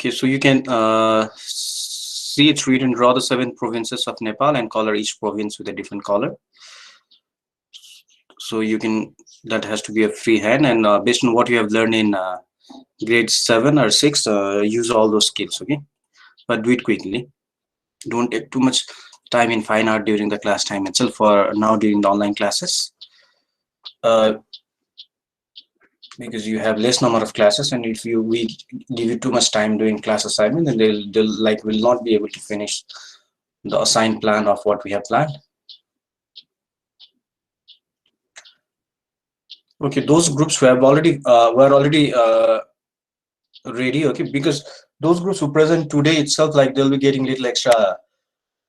Okay, so you can see it's written, draw the 7 provinces of Nepal and color each province with a different color. So you can, that has to be a freehand, and based on what you have learned in grade 7 or 6, use all those skills, okay? But do it quickly. Don't take too much time in fine art during the class time itself, or now during the online classes. Because you have less number of classes, and if we give you too much time doing class assignment, then they'll like will not be able to finish the assigned plan of what we have planned. Okay, those groups who have already were already ready, okay, because those groups who present today itself, like they'll be getting little extra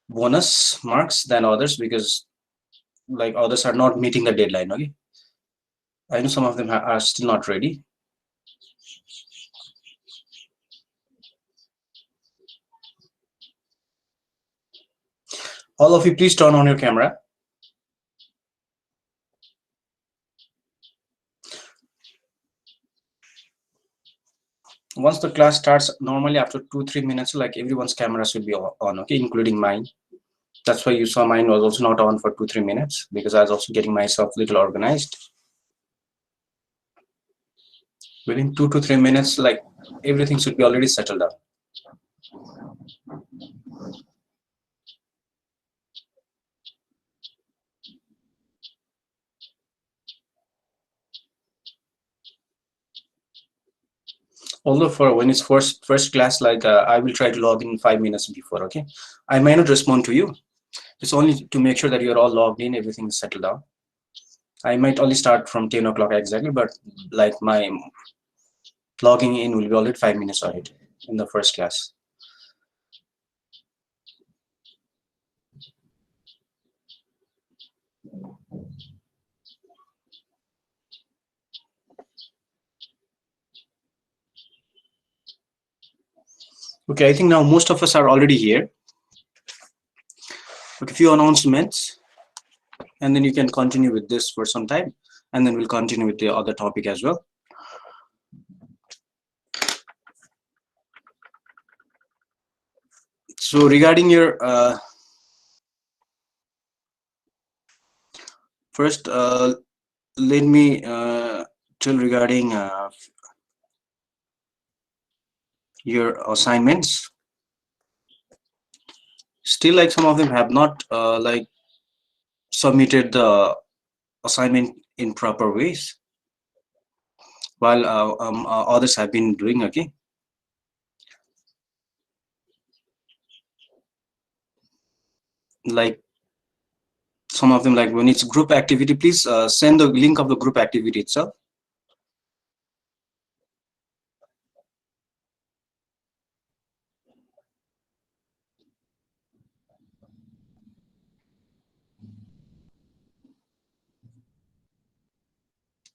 bonus marks than others, because like others are not meeting the deadline. Okay, I know some of them are still not ready. All of you, please turn on your camera. Once the class starts, normally after 2-3 minutes, like everyone's camera should be on, okay, including mine. That's why you saw mine was also not on for 2-3 minutes, because I was also getting myself a little organized. Within 2 to 3 minutes, like everything should be already settled down. Although for when it's first class, like I will try to log in 5 minutes before, okay? I may not respond to you. It's only to make sure that you're all logged in, everything is settled down. I might only start from 10 o'clock exactly, but like my logging in will be already 5 minutes ahead in the first class. Okay, I think now most of us are already here. Okay, few announcements, and then you can continue with this for some time, and then we'll continue with the other topic as well. So regarding your first, let me tell regarding your assignments. Still, like some of them have not like submitted the assignment in proper ways, while others have been doing, okay. Like some of them, like when it's group activity, please send the link of the group activity itself.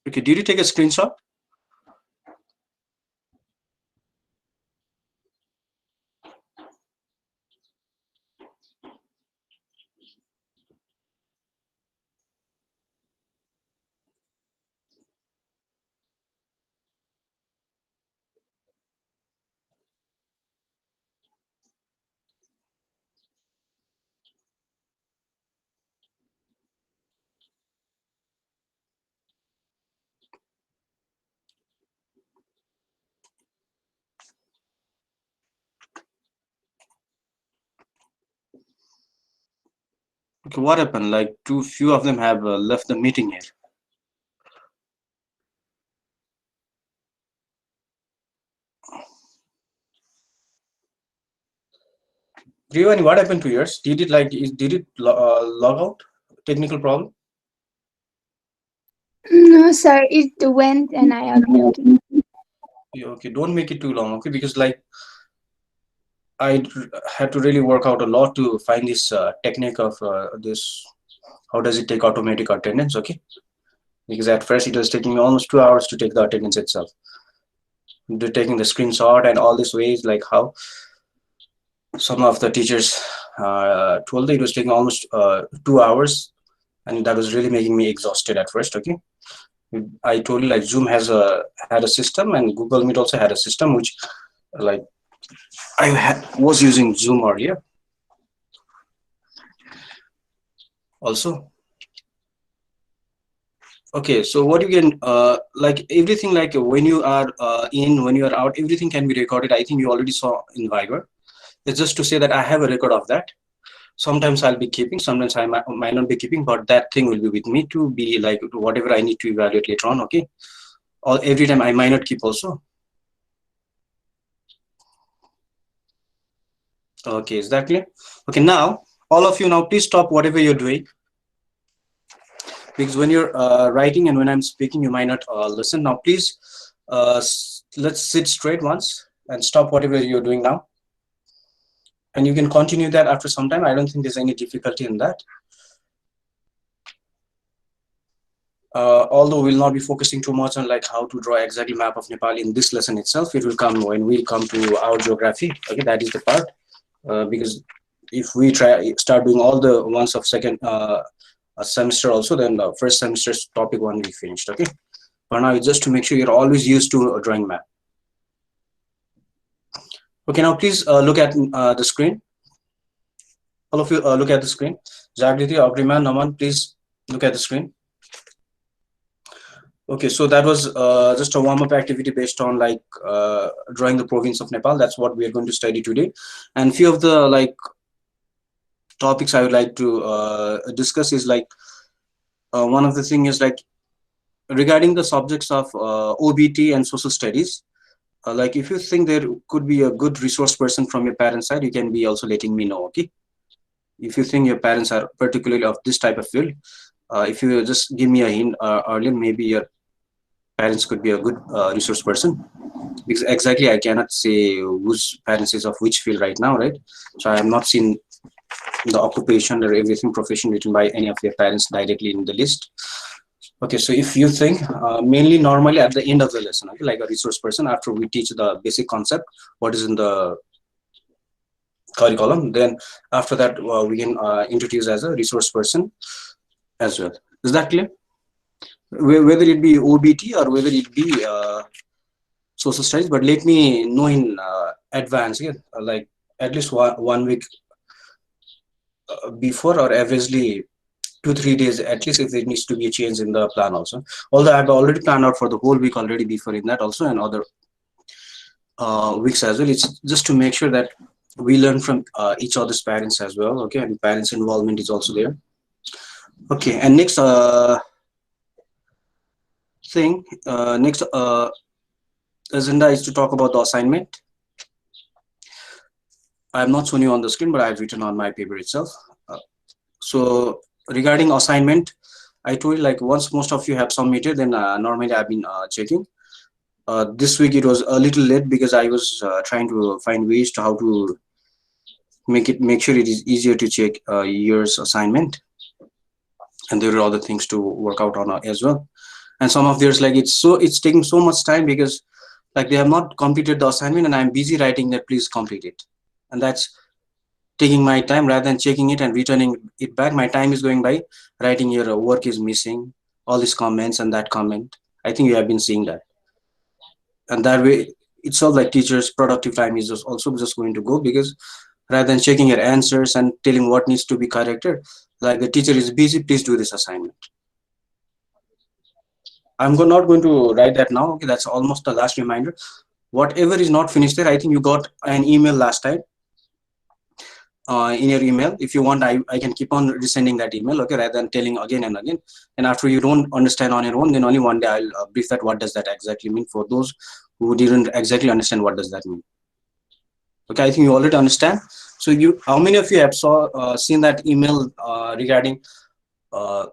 Okay, did you take a screenshot? Okay, what happened? Like too few of them have left the meeting here. Giovanni, what happened to yours? Did it log out? Technical problem? No, sir, it went and I uploaded. Yeah, okay, don't make it too long, okay? Because like I had to really work out a lot to find this technique of this. How does it take automatic attendance? Okay, because at first it was taking me almost 2 hours to take the attendance itself. Taking the screenshot and all these ways, like how some of the teachers told me it was taking almost 2 hours, and that was really making me exhausted at first. Okay, I told you like Zoom had a system, and Google Meet also had a system which like was using Zoom earlier also. Okay, so what you can like everything, like when you are in, when you are out, everything can be recorded. I think you already saw in Viber. It's just to say that I have a record of that. Sometimes I'll be keeping, sometimes I might not be keeping, but that thing will be with me to be like whatever I need to evaluate later on. Okay, or every time I might not keep also. Okay, is that clear? Okay, now all of you, now please stop whatever you're doing, because when you're writing and when I'm speaking, you might not listen. Now, please, let's sit straight once and stop whatever you're doing now. And you can continue that after some time. I don't think there's any difficulty in that. Although we'll not be focusing too much on like how to draw exactly map of Nepal in this lesson itself. It will come when we come to our geography. Okay, that is the part. Because if we try start doing all the ones of second semester also, then the first semester's topic one will be finished. Okay. For now, it's just to make sure you're always used to a drawing map. Okay, now please look at the screen. All of you look at the screen. Jagriti, Agriman, Naman, please look at the screen. Okay, so that was just a warm-up activity based on like drawing the province of Nepal. That's what we are going to study today. And few of the like topics I would like to discuss is like one of the thing is like regarding the subjects of OBT and social studies. Like if you think there could be a good resource person from your parents' side, you can be also letting me know. Okay, if you think your parents are particularly of this type of field, if you just give me a hint earlier, maybe your parents could be a good resource person, because exactly I cannot say whose parents is of which field right now, right? So I have not seen the occupation or everything profession written by any of their parents directly in the list. Okay, so if you think mainly normally at the end of the lesson, okay, like a resource person, after we teach the basic concept, what is in the curriculum, then after that we can introduce as a resource person as well. Is that clear? Whether it be OBT or whether it be social studies, but let me know in advance, yeah? Like at least one week before, or averagely 2 3 days at least, if there needs to be a change in the plan also. Although I've already planned out for the whole week already before in that also, and other weeks as well. It's just to make sure that we learn from each other's parents as well. Okay, and parents involvement is also there. Okay, and next thing, next agenda is to talk about the assignment. I have not shown you on the screen, but I've written on my paper itself. So regarding assignment, I told you like once most of you have submitted, then normally I've been checking. This week it was a little late because I was trying to find ways to how to make sure it is easier to check year's assignment, and there are other things to work out on as well. And some of theirs like it's taking so much time because like they have not completed the assignment and I'm busy writing that please complete it, and that's taking my time rather than checking it and returning it back. My time is going by writing your work is missing, all these comments and that comment. I think you have been seeing that, and that way itself like teachers productive time is just also just going to go, because rather than checking your answers and telling what needs to be corrected, like the teacher is busy, please do this assignment. Not going to write that now. Okay, that's almost the last reminder. Whatever is not finished there, I think you got an email last time in your email. If you want, I can keep on resending that email, okay, rather than telling again and again. And after you don't understand on your own, then only one day I'll brief that what does that exactly mean for those who didn't exactly understand what does that mean. Okay, I think you already understand. So you, how many of you have seen that email regarding uh,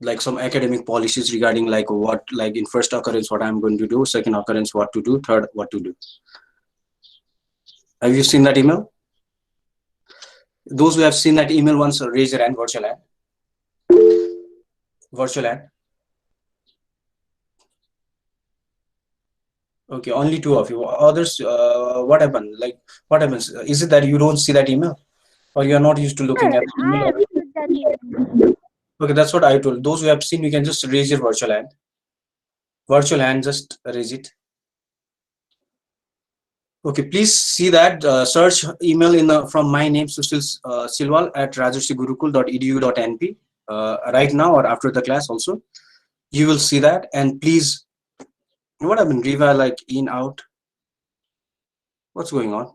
like some academic policies regarding like what, like in first occurrence what I'm going to do, second occurrence what to do, third what to do? Have you seen that email? Those who have seen that email once, raise your hand. Virtual hand. Virtual hand. Okay, only two of you. Others, what happened? Like, what happens? Is it that you don't see that email, or you are not used to looking at the email? Okay, that's what I told. Those who have seen, you can just raise your virtual hand. Virtual hand, just raise it. Okay, please see that search email in from my name Sushil Silwal at rajarshigurukul.edu.np right now or after the class also. You will see that, and please, what happened? Riva like in out. What's going on?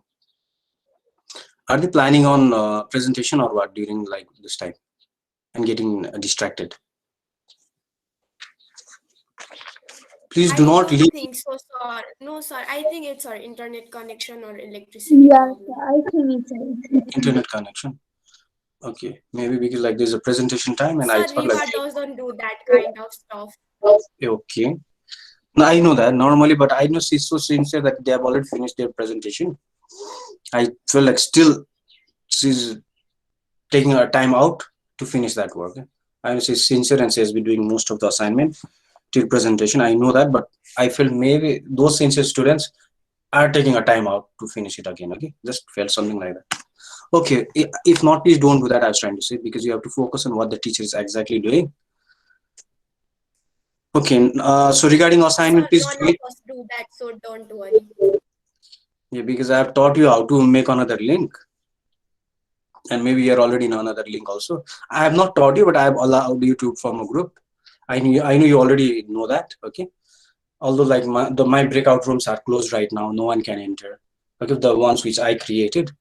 Are they planning on presentation or what during like this time and getting distracted? Please do I not don't leave think so, sir. No, sir. I think it's our internet connection or electricity Yeah, problem. I think it's a internet connection. Okay, maybe because like there's a presentation time and I Sir, thought like Riva doesn't do that kind of stuff. okay. No, I know that normally, but I know she's so sincere that they have already finished their presentation. I feel like still she's taking her time out to finish that work. I know she's sincere and she has been doing most of the assignment till presentation. I know that, but I feel maybe those sincere students are taking a time out to finish it again. Okay, just felt something like that. Okay, if not, please don't do that. I was trying to say because you have to focus on what the teacher is exactly doing. Okay, so regarding Sir, assignment, please none do of it. us do that, so don't worry. Yeah, because I have taught you how to make another link, and maybe you're already in another link also. I have not taught you, but I have allowed you to form a group. I know you already know that. Okay, although like my breakout rooms are closed right now, no one can enter. Okay, the ones which I created,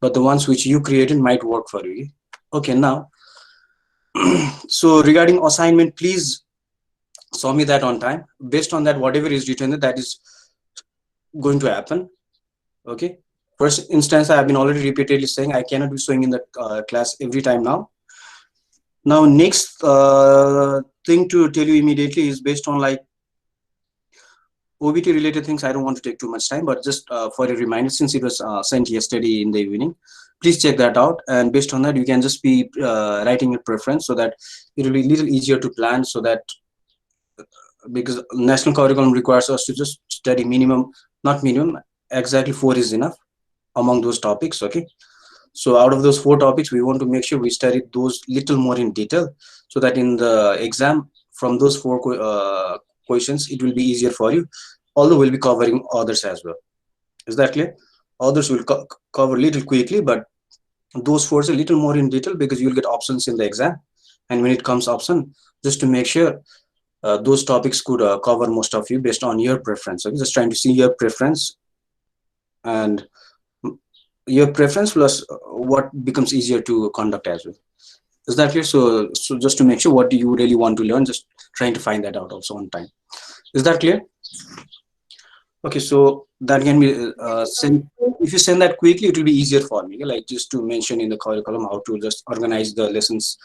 but the ones which you created might work for you. Okay, now so regarding assignment, please show me that on time. Based on that, whatever is written, that is going to happen. Okay. First instance, I have been already repeatedly saying I cannot be showing in the class every time now. Now, next thing to tell you immediately is based on like OBT related things. I don't want to take too much time, but just for a reminder, since it was sent yesterday in the evening, please check that out. And based on that, you can just be writing your preference so that it will be a little easier to plan. So that because national curriculum requires us to just study minimum, not minimum, exactly 4 is enough among those topics. Okay, so out of those 4 topics we want to make sure we study those little more in detail so that in the exam from those 4 questions it will be easier for you, although we'll be covering others as well. Is that clear? Others will cover little quickly, but those 4 is a little more in detail because you'll get options in the exam, and when it comes option, just to make sure those topics could cover most of you based on your preference. Okay, just trying to see your preference, and your preference plus what becomes easier to conduct as well. Is that clear? So just to make sure what do you really want to learn, just trying to find that out also on time. Is that clear? Okay, so that can be Yes, sir. sent. If you send that quickly, it will be easier for me. Like just to mention in the curriculum how to just organize the lessons,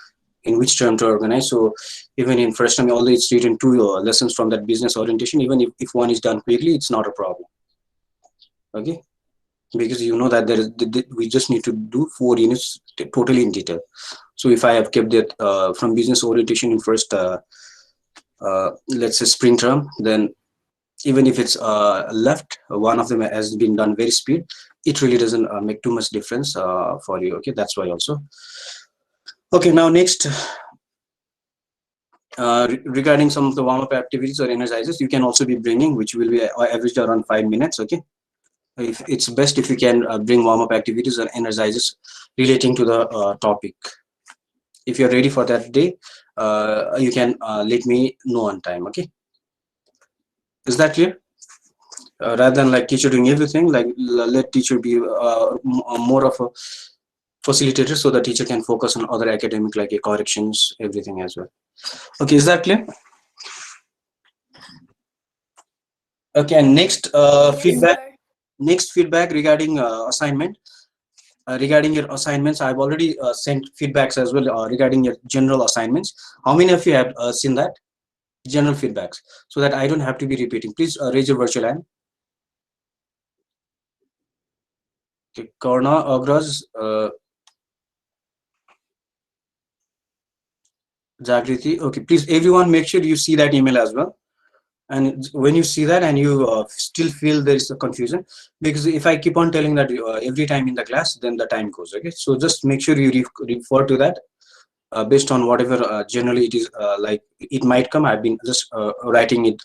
in which term to organize. So even in first term, although it's written 2 lessons from that business orientation, even if one is done quickly, it's not a problem. Okay, because you know that we just need to do 4 units totally in detail. So if I have kept that from business orientation in first let's say spring term, then even if it's left one of them has been done very speed, it really doesn't make too much difference for you. Okay, that's why also. Okay, now next regarding some of the warm-up activities or energizers you can also be bringing, which will be averaged around 5 minutes. Okay, if it's best if you can bring warm-up activities or energizers relating to the topic. If you're ready for that day, you can let me know on time. Okay, is that clear? Rather than like teacher doing everything, like let teacher be more of a facilitator so the teacher can focus on other academic like corrections, everything as well. Okay, is that clear? Okay, and next Yes, feedback. sir. Next feedback regarding assignment. Regarding your assignments, I've already sent feedbacks as well regarding your general assignments. How many of you have seen that? General feedbacks, so that I don't have to be repeating. Please raise your virtual hand. Okay, Karna, Agraj, Jagriti. Okay, please everyone make sure you see that email as well. And when you see that and you still feel there is a confusion, because if I keep on telling that every time in the class, then the time goes. Okay, so just make sure you refer to that based on whatever generally it is like it might come. I've been just writing it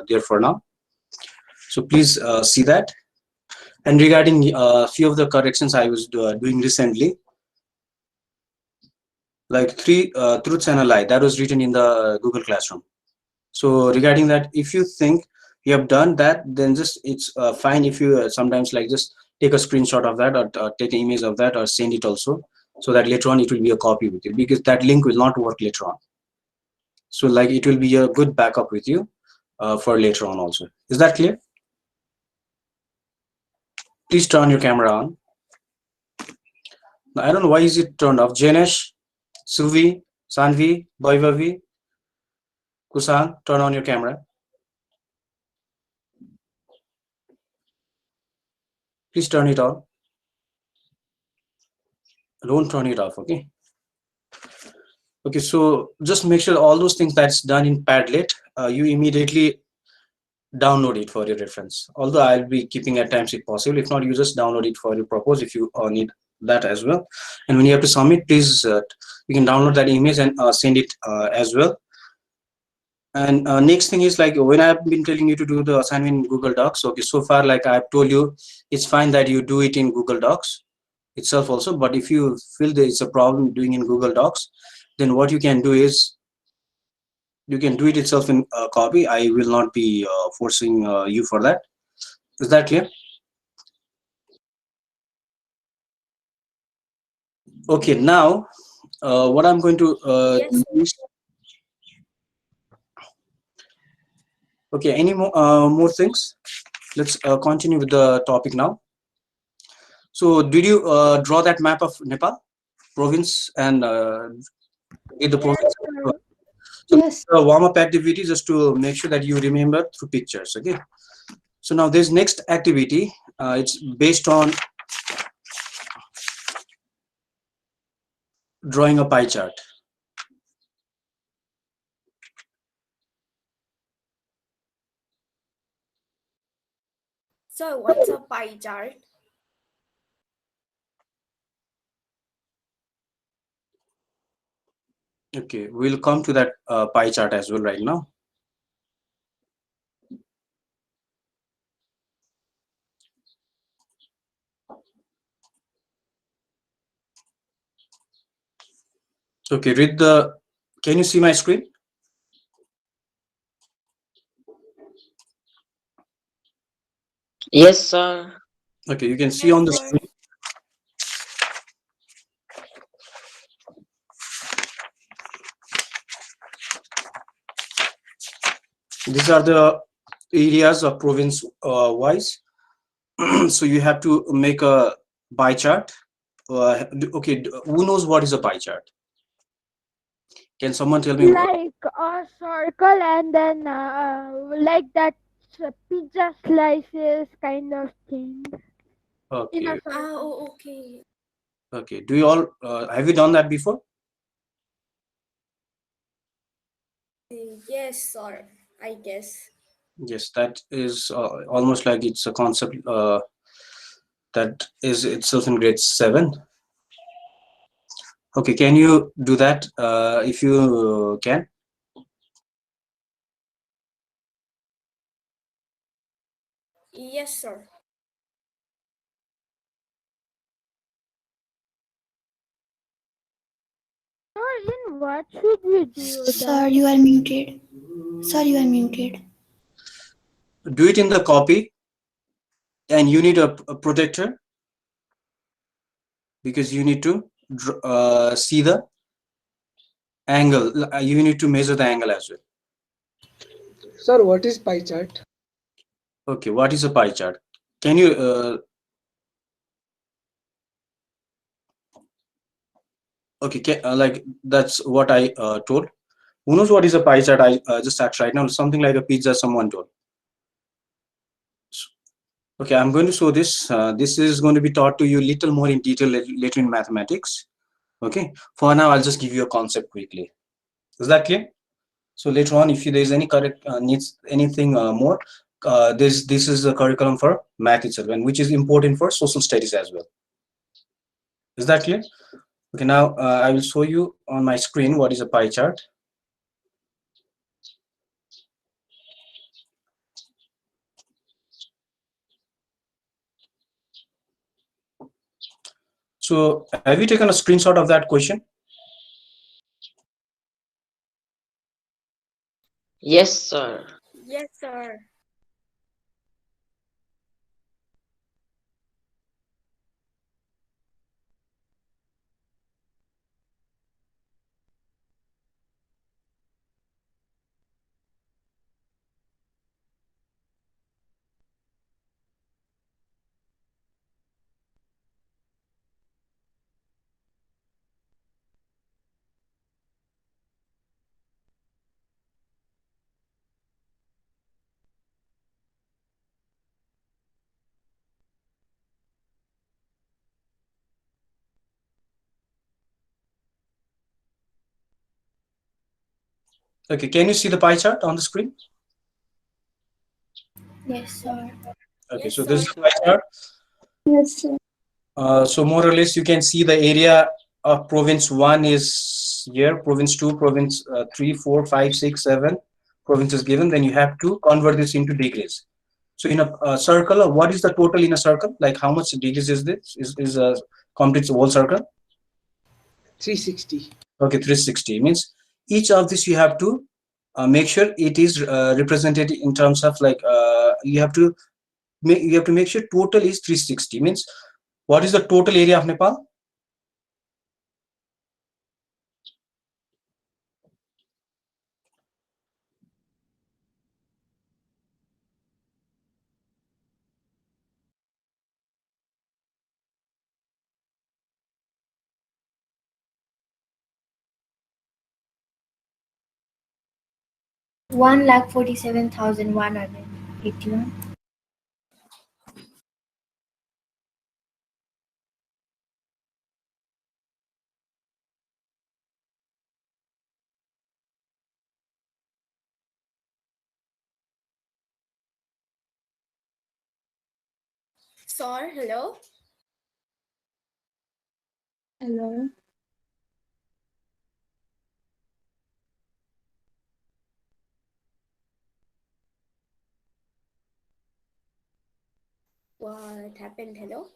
there for now, so please see that. And regarding a few of the corrections I was doing recently, like three truths and a lie, that was written in the Google Classroom. So regarding that, if you think you have done that, then just it's fine if you sometimes like just take a screenshot of that, or take an image of that, or send it also, so that later on it will be a copy with you, because that link will not work later on. So like it will be a good backup with you for later on also. Is that clear? Please turn your camera on. Now, I don't know why is it turned off. Janesh, Suvi, Sanvi, Vaibhavi, Kusang, turn on your camera. Please turn it on. Don't turn it off, okay? Okay, so just make sure all those things that's done in Padlet, you immediately download it for your reference. Although I'll be keeping at times if possible. If not, you just download it for your purpose if you need that as well. And when you have to submit, please you can download that image and send it as well. And next thing is like when I've been telling you to do the assignment in Google Docs. Okay, so far like I've told you, it's fine that you do it in Google Docs itself also. But if you feel there is a problem doing in Google Docs, then what you can do is you can do it itself in copy. I will not be forcing you for that. Is that clear? Okay, now what I'm going to Yes. okay, any more things? Let's continue with the topic now. So did you draw that map of Nepal province and the province? So Yes. a warm-up activity just to make sure that you remember through pictures. Okay. So now this next activity, it's based on drawing a pie chart. So what's a pie chart? Okay, we'll come to that pie chart as well right now. Okay, read the. Can you see my screen? Yes, sir. Okay, you can see Yes, on the sir. screen. These are the areas of province wise. So you have to make a pie chart. Okay, who knows what is a pie chart? Can someone tell me? Like a circle and then like that pizza slices kind of thing in a Okay, Ah, circle. oh, okay. okay. Do you all have you done that before? Yes, sir. I guess. Yes, that is almost like it's a concept that is itself in grade 7. Okay, can you do that if you can? Yes, sir. Or in what should we do Sir, that? you are muted. Sir, you are muted. Do it in the copy, and you need a protector because you need to see the angle. You need to measure the angle as well. Sir, what is pie chart? Okay, what is a pie chart? Can you okay, like that's what I told. Who knows what is a pie chart? I just asked right now. Something like a pizza. Someone told. Okay, I'm going to show this. This is going to be taught to you little more in detail later in mathematics. Okay, for now I'll just give you a concept quickly. Is that clear? So later on, if there's any correct needs anything more, this is the curriculum for math itself, and which is important for social studies as well. Is that clear? Okay, now I will show you on my screen what is a pie chart. So have you taken a screenshot of that question? Yes, sir. Yes, sir. Okay, can you see the pie chart on the screen? Yes, sir. Okay, Yes, so this sir. is the pie chart. Yes, sir. So more or less you can see the area of province 1 is here, province 2, province 3, 4, 5, 6, 7 provinces given. Then you have to convert this into degrees. So in a circle, what is the total in a circle? Like how much degrees is this? Is a complete whole circle? 360. Okay, 360 means each of this you have to make sure it is represented in terms of like you have to make sure total is 360 means what is the total area of Nepal? One lakh 47,181. Sir, hello. Hello. What happened? Hello.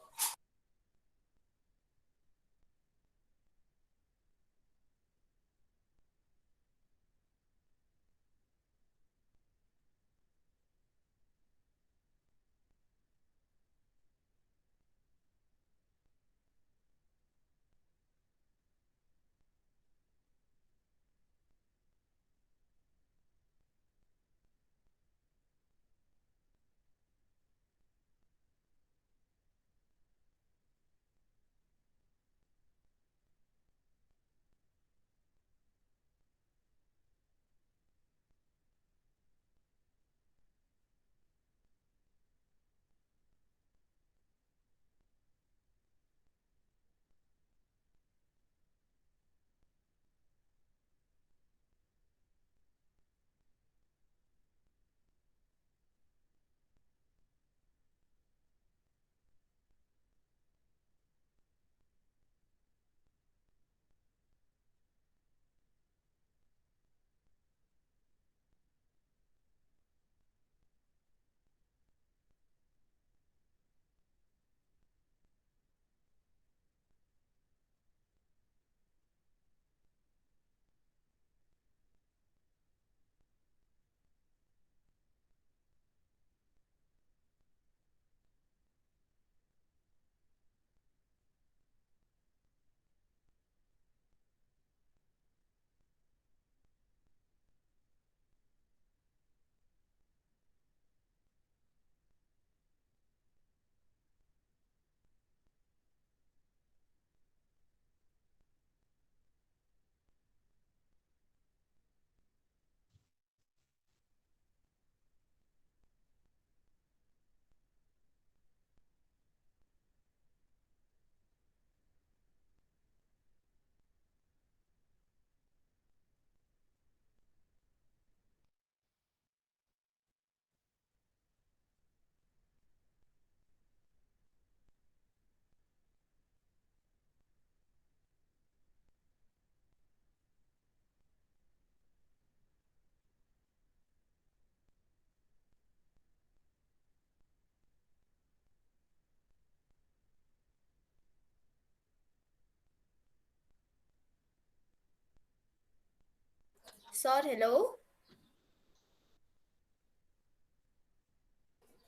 Sir, hello.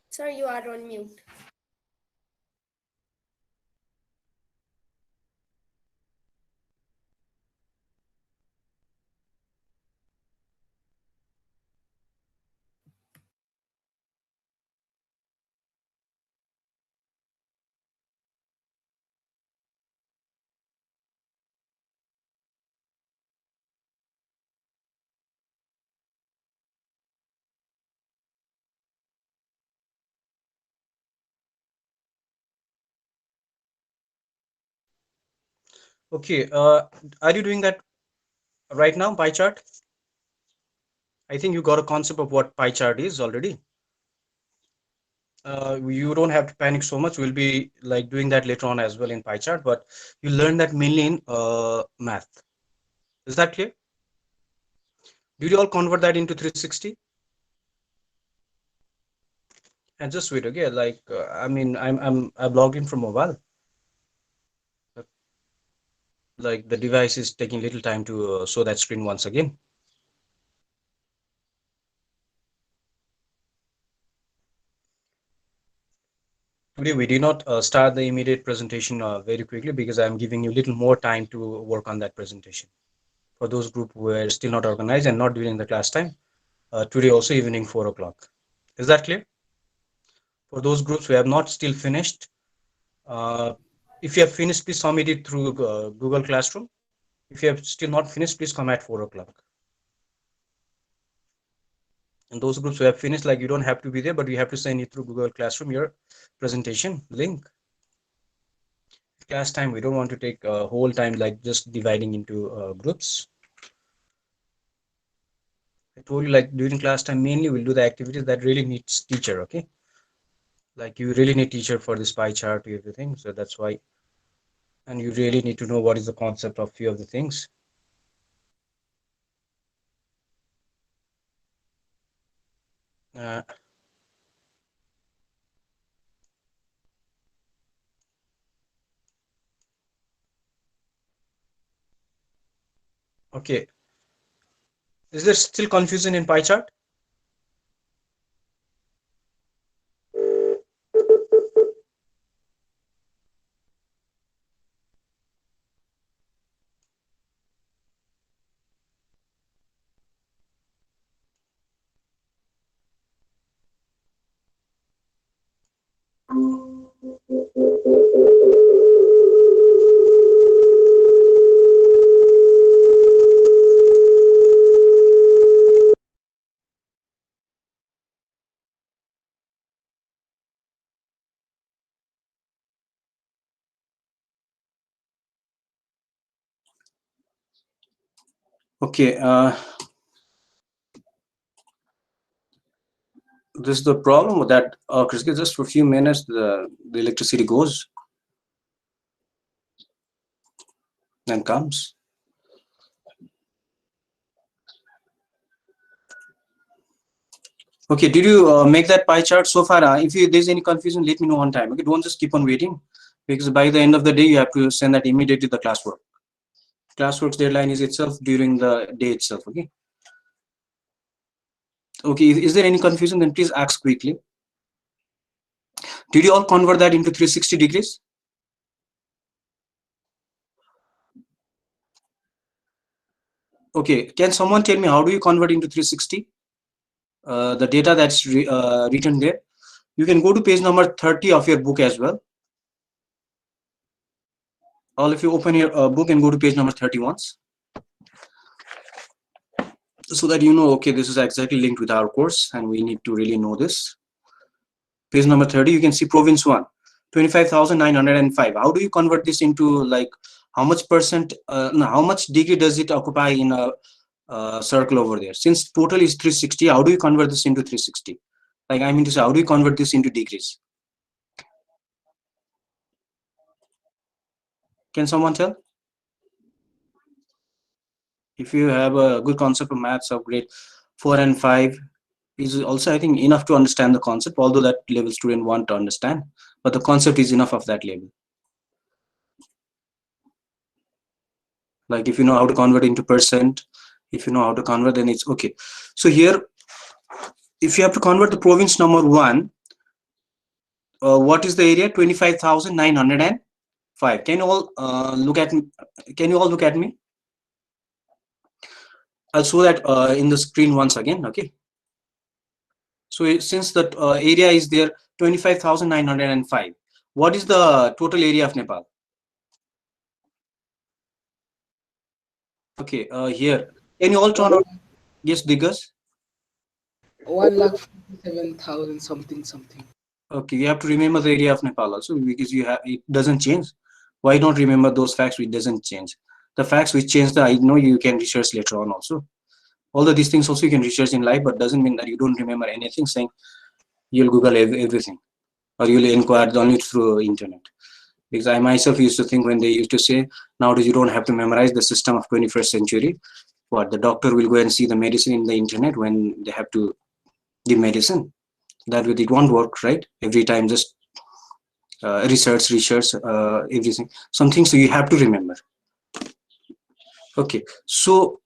Sir, you are on mute. Okay, are you doing that right now, pie chart? I think you got a concept of what pie chart is already. You don't have to panic so much. We'll be like doing that later on as well in pie chart, but you learn that mainly in math. Is that clear? Did you all convert that into 360? And just wait, okay? Like, I mean, I've logged in from mobile. Like the device is taking little time to show that screen once again. Today we did not start the immediate presentation very quickly because I'm giving you a little more time to work on that presentation. For those group who are still not organized and not during the class time, today also evening 4 o'clock. Is that clear? For those groups who have not still finished, if you have finished, please submit it through Google Classroom. If you have still not finished, please come at 4 o'clock. And those groups who have finished, like you don't have to be there, but you have to send it through Google Classroom, your presentation link. Class time, we don't want to take a whole time like just dividing into groups. I told you like during class time, mainly we'll do the activities that really needs teacher, okay? Like you really need teacher for this pie chart, everything. So that's why, and you really need to know what is the concept of few of the things. Okay. Is there still confusion in pie chart? Okay. This is the problem with that, Chris, just for a few minutes, the electricity goes and comes. Okay, did you make that pie chart so far? If there's any confusion, let me know on time. Okay, don't just keep on waiting, because by the end of the day, you have to send that immediately to the classwork. Classwork's deadline is itself during the day itself. Okay. Okay, is there any confusion? Then please ask quickly. Did you all convert that into 360 degrees? Okay, can someone tell me how do you convert into 360? The data that's written there. You can go to page number 30 of your book as well. All of you open your book and go to page number 30 once, so that you know, okay, this is exactly linked with our course and we need to really know this. Page number 30, you can see province 1, 25,905. How do you convert this into like how much percent, no, how much degree does it occupy in a circle over there? Since total is 360, how do you convert this into 360? Like, I mean to say, how do you convert this into degrees? Can someone tell? If you have a good concept of maths of grade 4 and 5, is also, I think, enough to understand the concept, although that level student want to understand, but the concept is enough of that level. Like if you know how to convert into percent, If you know how to convert, then it's okay. So here, if you have to convert the province number 1, what is the area? 25,905. Can you all look at me? Can you all look at me? I'll show that in the screen once again. Okay. So since the area is there 25,905, what is the total area of Nepal? Okay, here. Can you all turn on? Yes, Digas. 1,47,000 something. Okay, you have to remember the area of Nepal also, because you have, it doesn't change. Why not remember those facts which doesn't change? The facts which change, I know you can research later on also. Although these things also you can research in life, but doesn't mean that you don't remember anything, saying you'll Google everything or you'll inquire only through internet. Because I myself used to think, when they used to say nowadays you don't have to memorize the system of 21st century, what the doctor will go and see the medicine in the internet when they have to give medicine. That way it won't work, right? Every time just research, everything. Some things you have to remember. Okay, so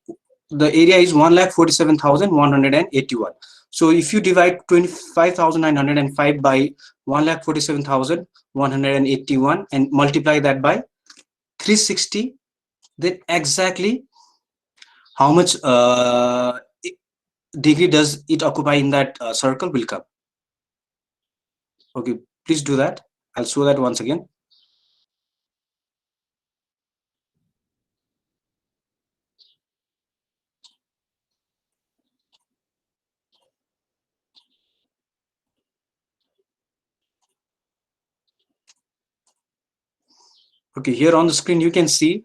the area is 1,47,181. So if you divide 25,905 by 1,47,181 and multiply that by 360, then exactly how much degree does it occupy in that circle will come. Okay, please do that. I'll show that once again. Okay, here on the screen you can see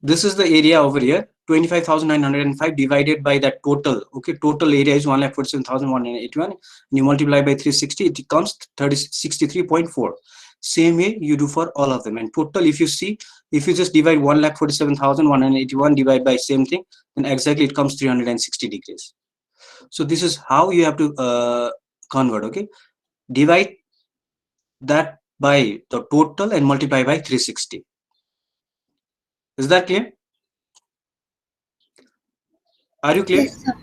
this is the area over here, 25,905 divided by that total. Okay, total area is 1,47,181. You multiply by 360, it comes 63.4. Same way you do for all of them. And total, if you see, if you just divide 1,47,181 divide by same thing, then exactly it comes 360 degrees. So this is how you have to convert. Okay, divide that by the total and multiply by 360. Is that clear? Are you clear? Yes, sir.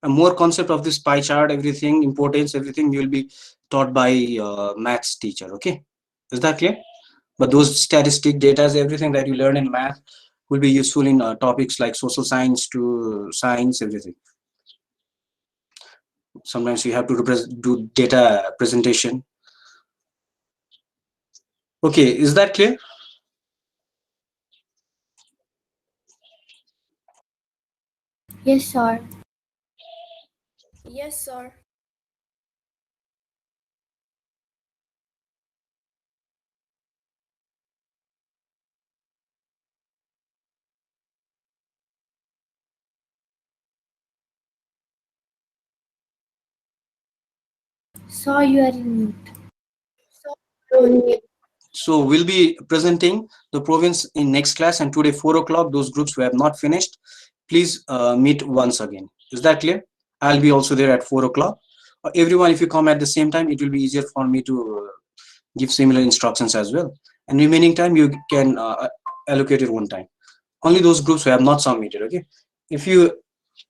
A more concept of this pie chart, everything, importance, everything will be taught by maths teacher. Okay, is that clear? But those statistic data, everything that you learn in math will be useful in topics like social science to science, everything. Sometimes you have to do data presentation. Okay, is that clear? Yes, sir. Yes, sir. Sir, you are in mute. So we'll be presenting the province in next class, and today 4 o'clock, those groups who have not finished, please meet once again. Is that clear? I'll be also there at 4 o'clock. Everyone, if you come at the same time, it will be easier for me to give similar instructions as well. And remaining time, you can allocate your own time. Only those groups who have not submitted, okay? If you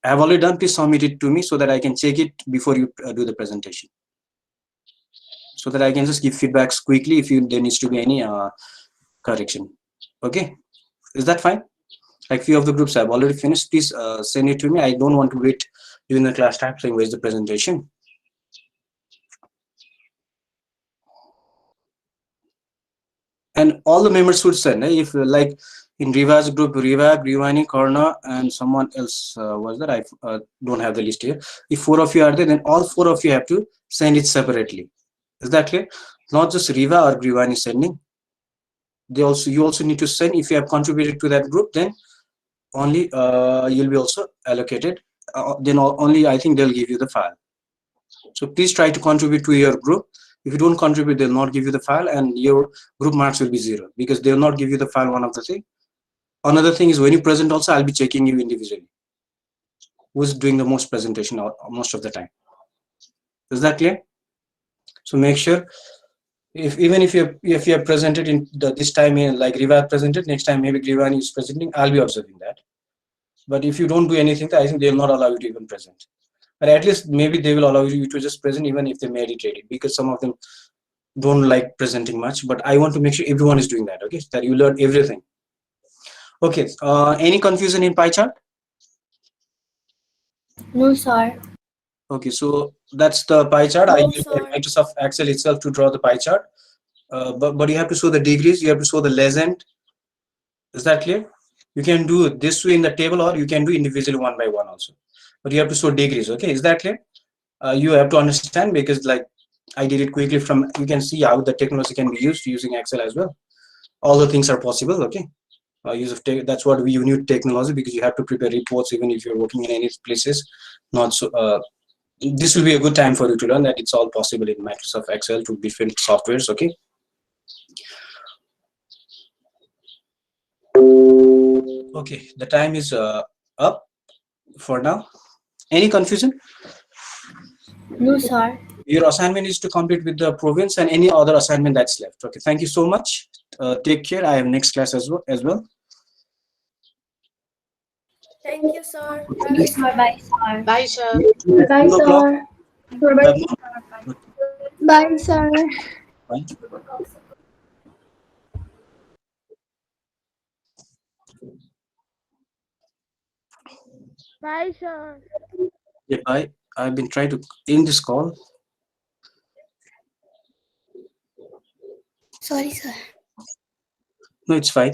have already done, please submit it to me so that I can check it before you do the presentation, so that I can just give feedbacks quickly if there needs to be any correction. Okay, is that fine? Like few of the groups have already finished, please send it to me. I don't want to wait during the class time saying where's the presentation. And all the members should send. If like in Riva's group, Riva, Grivani, Karna, and someone else was there. I don't have the list here. If 4 of you are there, then all 4 of you have to send it separately. Is that clear? Not just Riva or Grivani sending. You also need to send. If you have contributed to that group, then only you'll be also allocated. Then only I think they'll give you the file. So please try to contribute to your group. If you don't contribute, they'll not give you the file, and your group marks will be 0 because they'll not give you the file. One of the thing. Another thing is when you present also, I'll be checking you individually. Who's doing the most presentation most of the time? Is that clear? So make sure If even if you have presented in this time in like Riva presented, next time maybe Grivani is presenting, I'll be observing that. But if you don't do anything, I think they'll not allow you to even present. But at least maybe they will allow you to just present even if they meditate it, because some of them don't like presenting much. But I want to make sure everyone is doing that. Okay, that you learn everything. Okay. Any confusion in pie chart? No, sir. Okay, so that's the pie chart. I No, use sir. Microsoft Excel itself to draw the pie chart. But you have to show the degrees. You have to show the legend. Is that clear? You can do this way in the table, or you can do individually one by one also. But you have to show degrees. Okay, is that clear? You have to understand, because like I did it quickly from, you can see how the technology can be used using Excel as well. All the things are possible. Okay. Use of that's what we need technology, because you have to prepare reports even if you're working in any places. Not so. This will be a good time for you to learn that it's all possible in Microsoft Excel to different softwares. Okay. Okay, the time is up for now. Any confusion? No, sir. Your assignment is to complete with the province and any other assignment that's left. Okay, thank you so much. Take care. I have next class as well. Thank you, sir. Thank you, sir. Bye, sir. Bye, sir. Bye, 2 o'clock. sir. Bye, sir. Bye. Bye, sir. Yeah, bye. I've been trying to end this call. Sorry, sir. No, it's fine.